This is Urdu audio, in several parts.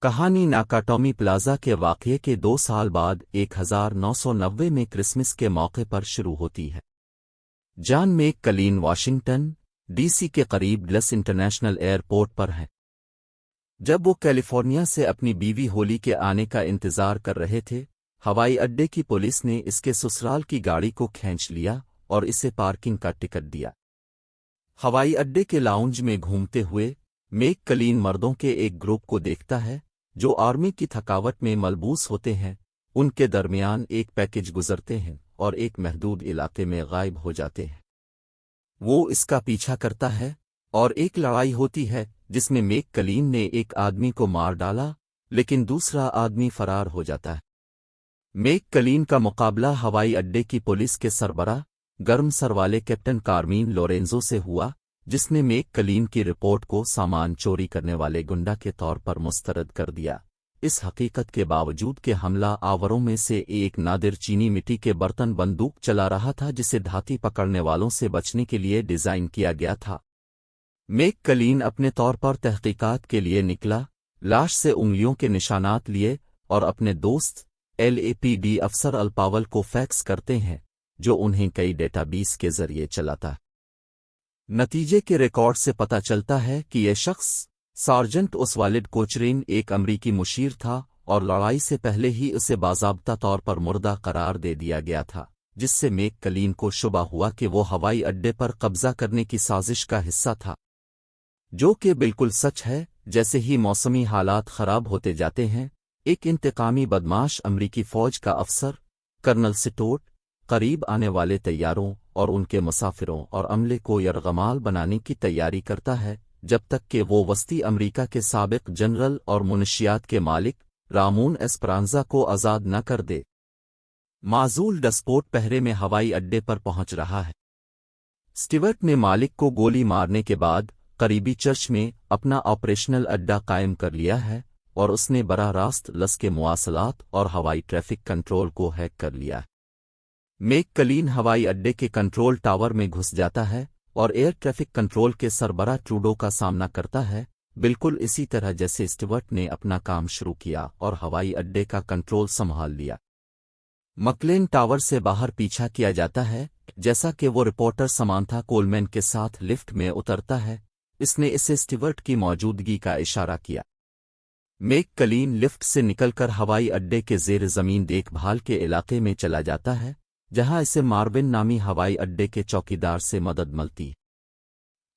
کہانی ناکاٹومی پلازا کے واقعے کے 2 سال بعد 1990 میں کرسمس کے موقع پر شروع ہوتی ہے۔ John McLean Washington D C کے قریب ڈلس انٹرنیشنل ایئرپورٹ پر ہے۔ جب وہ کیلیفورنیا سے اپنی بیوی ہولی کے آنے کا انتظار کر رہے تھے، ہوائی اڈے کی پولیس نے اس کے سسرال کی گاڑی کو کھینچ لیا اور اسے پارکنگ کا ٹکٹ دیا۔ ہوائی اڈے کے لاؤنج میں گھومتے ہوئے میک کلین مردوں کے ایک گروپ کو دیکھتا ہے جو آرمی کی تھکاوٹ میں ملبوس ہوتے ہیں۔ ان کے درمیان ایک پیکج گزرتے ہیں اور ایک محدود علاقے میں غائب ہو جاتے ہیں۔ وہ اس کا پیچھا کرتا ہے اور ایک لڑائی ہوتی ہے جس میں میک کلین نے ایک آدمی کو مار ڈالا، لیکن دوسرا آدمی فرار ہو جاتا ہے۔ میک کلین کا مقابلہ ہوائی اڈے کی پولیس کے سربراہ گرم سر والے کیپٹن کارمین لورینزو سے ہوا، جس نے میک کلین کی رپورٹ کو سامان چوری کرنے والے گنڈا کے طور پر مسترد کر دیا۔ اس حقیقت کے باوجود کہ حملہ آوروں میں سے ایک نادر چینی مٹی کے برتن بندوق چلا رہا تھا جسے دھاتی پکڑنے والوں سے بچنے کے لیے ڈیزائن کیا گیا تھا، میک کلین اپنے طور پر تحقیقات کے لیے نکلا، لاش سے انگلیوں کے نشانات لیے اور اپنے دوست LAPD افسر الپاول کو فیکس کرتے ہیں جو انہیں کئی ڈیٹا بیس کے ذریعے چلاتا ہے۔ نتیجے کے ریکارڈ سے پتہ چلتا ہے کہ یہ شخص سارجنٹ اوسوالڈ کوچرین ایک امریکی مشیر تھا اور لڑائی سے پہلے ہی اسے باضابطہ طور پر مردہ قرار دے دیا گیا تھا، جس سے میک کلین کو شبہ ہوا کہ وہ ہوائی اڈے پر قبضہ کرنے کی سازش کا حصہ تھا، جو کہ بالکل سچ ہے۔ جیسے ہی موسمی حالات خراب ہوتے جاتے ہیں، ایک انتقامی بدماش امریکی فوج کا افسر کرنل سٹوٹ قریب آنے والے طیاروں اور ان کے مسافروں اور عملے کو یرغمال بنانے کی تیاری کرتا ہے، جب تک کہ وہ وسطی امریکہ کے سابق جنرل اور منشیات کے مالک رامون ایسپرانزا کو آزاد نہ کر دے۔ معزول ڈسپوٹ پہرے میں ہوائی اڈے پر پہنچ رہا ہے۔ سٹیورٹ نے مالک کو گولی مارنے کے بعد قریبی چرچ میں اپنا آپریشنل اڈا قائم کر لیا ہے اور اس نے براہ راست لس کے مواصلات اور ہوائی ٹریفک کنٹرول کو ہیک کر لیا ہے۔ میک کلین ہوائی اڈے کے کنٹرول ٹاور میں گھس جاتا ہے اور ایئر ٹریفک کنٹرول کے سربراہ ٹروڈو کا سامنا کرتا ہے، بالکل اسی طرح جیسے سٹیورٹ نے اپنا کام شروع کیا اور ہوائی اڈے کا کنٹرول سنبھال لیا۔ مکلین ٹاور سے باہر پیچھا کیا جاتا ہے، جیسا کہ وہ رپورٹر سمانتھا کولمین کے ساتھ لفٹ میں اترتا ہے، اس نے اسے سٹیورٹ کی موجودگی کا اشارہ کیا۔ میک کلین لفٹ سے نکل کر ہوائی اڈے کے زیر زمین دیکھ بھال کے علاقے میں چلا جاتا ہے، جہاں اسے مارون نامی ہوائی اڈے کے چوکیدار سے مدد ملتی ہے۔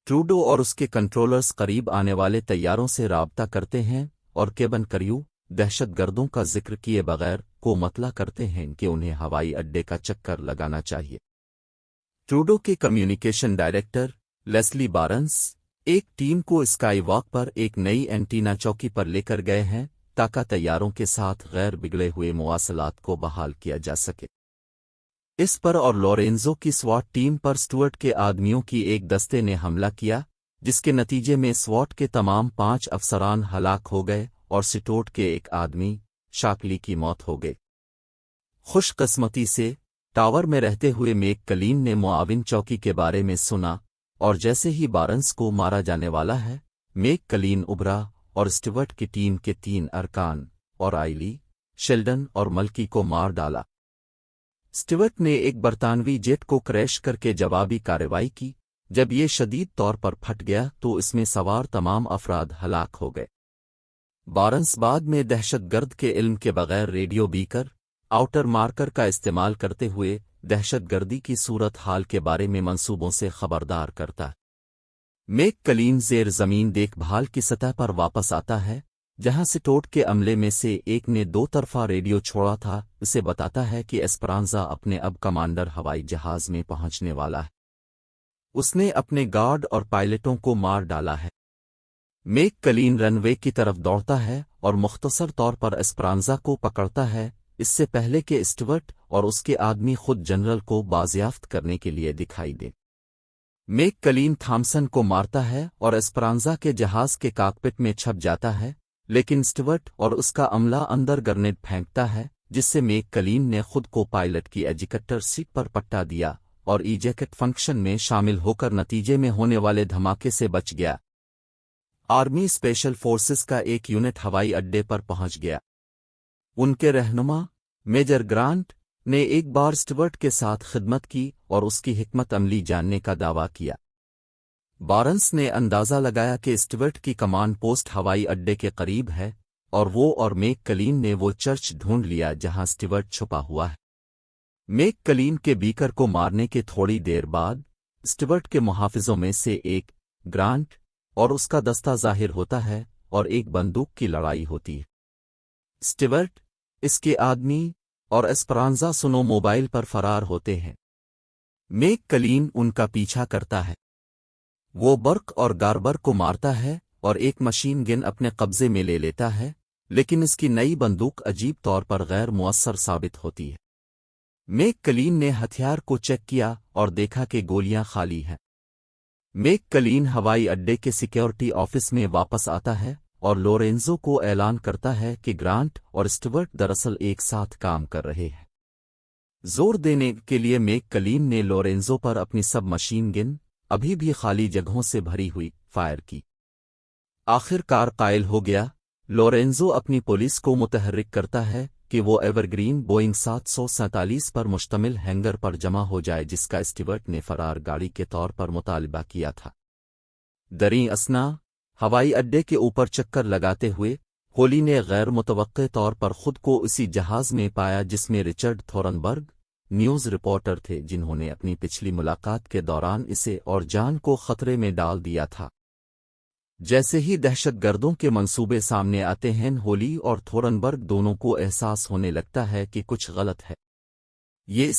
ٹروڈو اور اس کے کنٹرولرز قریب آنے والے طیاروں سے رابطہ کرتے ہیں اور کیبن کریو دہشت گردوں کا ذکر کیے بغیر کو مطلع کرتے ہیں کہ انہیں ہوائی اڈے کا چکر لگانا چاہیے۔ ٹروڈو کے کمیونیکیشن ڈائریکٹر لیسلی بارنس ایک ٹیم کو اسکائی واک پر ایک نئی اینٹینا چوکی پر لے کر گئے ہیں تاکہ طیاروں کے ساتھ غیر بگڑے ہوئے مواصلات کو بحال کیا جا سکے۔ اس پر اور لورینزو کی سواٹ ٹیم پر سٹوارٹ کے آدمیوں کی ایک دستے نے حملہ کیا، جس کے نتیجے میں سواٹ کے تمام 5 افسران ہلاک ہو گئے اور سٹوارٹ کے ایک آدمی شاکلی کی موت ہو گئی۔ خوش قسمتی سے ٹاور میں رہتے ہوئے میک کلین نے معاون چوکی کے بارے میں سنا اور جیسے ہی بارنس کو مارا جانے والا ہے، میک کلین ابھرا اور سٹیورٹ کی ٹیم کے 3 ارکان اور آئلی، شیلڈن اور ملکی کو مار ڈالا۔ سٹیورٹ نے ایک برطانوی جیٹ کو کریش کر کے جوابی کارروائی کی، جب یہ شدید طور پر پھٹ گیا تو اس میں سوار تمام افراد ہلاک ہو گئے۔ بارنس بعد میں دہشت گرد کے علم کے بغیر ریڈیو بیکر آؤٹر مارکر کا استعمال کرتے ہوئے دہشت گردی کی صورت حال کے بارے میں منصوبوں سے خبردار کرتا ہے۔ میک کلین زیر زمین دیکھ بھال کی سطح پر واپس آتا ہے، جہاں سٹوٹ کے عملے میں سے ایک نے 2 طرفہ ریڈیو چھوڑا تھا، اسے بتاتا ہے کہ ایسپرانزا اپنے اب کمانڈر ہوائی جہاز میں پہنچنے والا ہے۔ اس نے اپنے گارڈ اور پائلٹوں کو مار ڈالا ہے۔ میک کلین رن وے کی طرف دوڑتا ہے اور مختصر طور پر ایسپرانزا کو پکڑتا ہے، اس سے پہلے کہ سٹیورٹ اور اس کے آدمی خود جنرل کو بازیافت کرنے کے لیے دکھائی دے۔ میک کلین تھامسن کو مارتا ہے اور ایسپرانزا کے جہاز کے کاکپٹ میں چھپ جاتا ہے، لیکن سٹیورٹ اور اس کا عملہ اندر گرنیڈ پھینکتا ہے، جس سے میک کلین نے خود کو پائلٹ کی ایجیکٹر سیٹ پر پٹا دیا اور ایجیکٹ فنکشن میں شامل ہو کر نتیجے میں ہونے والے دھماکے سے بچ گیا۔ آرمی اسپیشل فورسز کا ایک یونٹ ہوائی اڈے پر پہنچ گیا۔ ان کے رہنما میجر گرانٹ نے ایک بار اسٹیورٹ کے ساتھ خدمت کی اور اس کی حکمت عملی جاننے کا دعویٰ کیا۔ بارنس نے اندازہ لگایا کہ اسٹیورٹ کی کمانڈ پوسٹ ہوائی اڈے کے قریب ہے، اور وہ اور میک کلین نے وہ چرچ ڈھونڈ لیا جہاں اسٹیورٹ چھپا ہوا ہے۔ میک کلین کے بیکر کو مارنے کے تھوڑی دیر بعد اسٹیورٹ کے محافظوں میں سے ایک گرانٹ اور اس کا دستہ ظاہر ہوتا ہے اور ایک بندوق کی لڑائی ہوتی ہے۔ اسٹیورٹ، اس کے آدمی اور اسپرانزا سنو موبائل پر فرار ہوتے ہیں۔ میک کلین ان کا پیچھا کرتا ہے۔ وہ برق اور گاربر کو مارتا ہے اور ایک مشین گن اپنے قبضے میں لے لیتا ہے، لیکن اس کی نئی بندوق عجیب طور پر غیر مؤثر ثابت ہوتی ہے۔ میک کلین نے ہتھیار کو چیک کیا اور دیکھا کہ گولیاں خالی ہیں۔ میک کلین ہوائی اڈے کے سیکیورٹی آفس میں واپس آتا ہے اور لورینزو کو اعلان کرتا ہے کہ گرانٹ اور اسٹیورٹ دراصل ایک ساتھ کام کر رہے ہیں۔ زور دینے کے لیے میک کلین نے لورینزو پر اپنی سب مشین گن ابھی بھی خالی جگہوں سے بھری ہوئی فائر کی۔ آخر کار قائل ہو گیا۔ لورینزو اپنی پولیس کو متحرک کرتا ہے کہ وہ ایورگرین بوئنگ 747 پر مشتمل ہینگر پر جمع ہو جائے جس کا اسٹیورٹ نے فرار گاڑی کے طور پر مطالبہ کیا تھا۔ دریں اثنا ہوائی اڈے کے اوپر چکر لگاتے ہوئے ہولی نے غیر متوقع طور پر خود کو اسی جہاز میں پایا جس میں رچرڈ تھورنبرگ نیوز رپورٹر تھے جنہوں نے اپنی پچھلی ملاقات کے دوران اسے اور جان کو خطرے میں ڈال دیا تھا۔ جیسے ہی دہشت گردوں کے منصوبے سامنے آتے ہیں ہولی اور تھورنبرگ دونوں کو احساس ہونے لگتا ہے کہ کچھ غلط ہے۔ یہ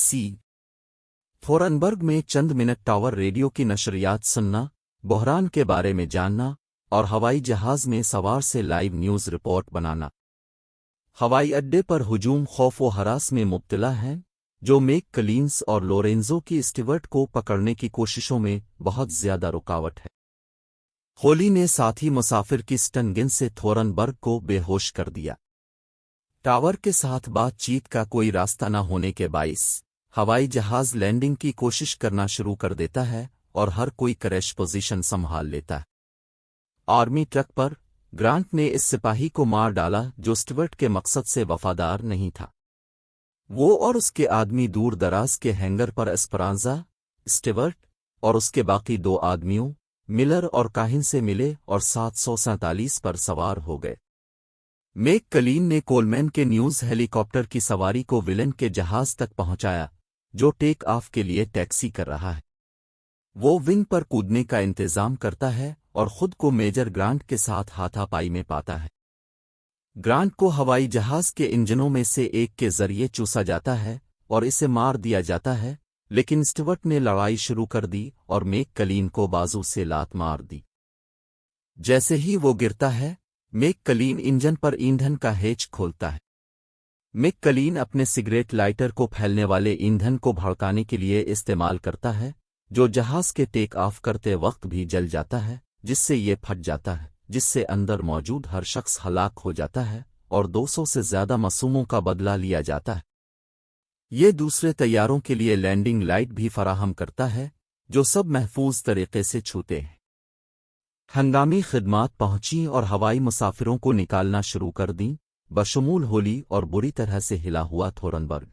تھورنبرگ میں چند منٹ ٹاور ریڈیو کی نشریات سننا، بحران کے بارے میں جاننا اور ہوائی جہاز میں سوار سے لائیو نیوز رپورٹ بنانا۔ ہوائی اڈے پر ہجوم خوف و ہراس میں مبتلا ہیں جو میک کلینس اور لورینزو کی اسٹیورٹ کو پکڑنے کی کوششوں میں بہت زیادہ رکاوٹ ہے۔ ہولی نے ساتھی مسافر کی سٹن گن سے تھورنبرگ کو بے ہوش کر دیا۔ ٹاور کے ساتھ بات چیت کا کوئی راستہ نہ ہونے کے باعث ہوائی جہاز لینڈنگ کی کوشش کرنا شروع کر دیتا ہے اور ہر کوئی کریش پوزیشن سنبھال لیتا ہے۔ آرمی ٹرک پر گرانٹ نے اس سپاہی کو مار ڈالا جو اسٹیورٹ کے مقصد سے وفادار نہیں تھا۔ وہ اور اس کے آدمی دور دراز کے ہینگر پر اسپرانزا، اسٹیورٹ اور اس کے باقی دو آدمیوں ملر اور کاہن سے ملے اور 747 پر سوار ہو گئے۔ میک کلین نے کولمین کے نیوز ہیلی کاپٹر کی سواری کو ولن کے جہاز تک پہنچایا جو ٹیک آف کے لیے ٹیکسی کر رہا ہے۔ وہ ونگ پر کودنے کا انتظام کرتا ہے اور خود کو میجر گرانٹ کے ساتھ ہاتھا پائی میں پاتا ہے۔ گرانٹ کو ہوائی جہاز کے انجنوں میں سے ایک کے ذریعے چوسا جاتا ہے اور اسے مار دیا جاتا ہے، لیکن اسٹیورٹ نے لڑائی شروع کر دی اور میک کلین کو بازو سے لات مار دی۔ جیسے ہی وہ گرتا ہے، میک کلین انجن پر ایندھن کا ہیچ کھولتا ہے۔ میک کلین اپنے سگریٹ لائٹر کو پھیلنے والے ایندھن کو بھڑکانے کے لیے استعمال کرتا ہے جو جہاز کے ٹیک آف کرتے وقت بھی جل جاتا ہے، جس سے یہ پھٹ جاتا ہے، جس سے اندر موجود ہر شخص ہلاک ہو جاتا ہے اور 200 سے زیادہ معصوموں کا بدلہ لیا جاتا ہے۔ یہ دوسرے طیاروں کے لیے لینڈنگ لائٹ بھی فراہم کرتا ہے جو سب محفوظ طریقے سے چھوتے ہیں۔ ہنگامی خدمات پہنچیں اور ہوائی مسافروں کو نکالنا شروع کر دیں، بشمول ہولی اور بری طرح سے ہلا ہوا تھورنبرگ۔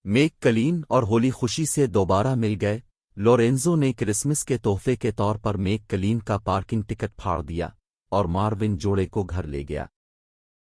میک کلین اور ہولی خوشی سے دوبارہ مل گئے۔ لورینزو نے کرسمس کے تحفے کے طور پر میک کلین کا پارکنگ ٹکٹ پھاڑ دیا اور مارون جوڑے کو گھر لے گیا۔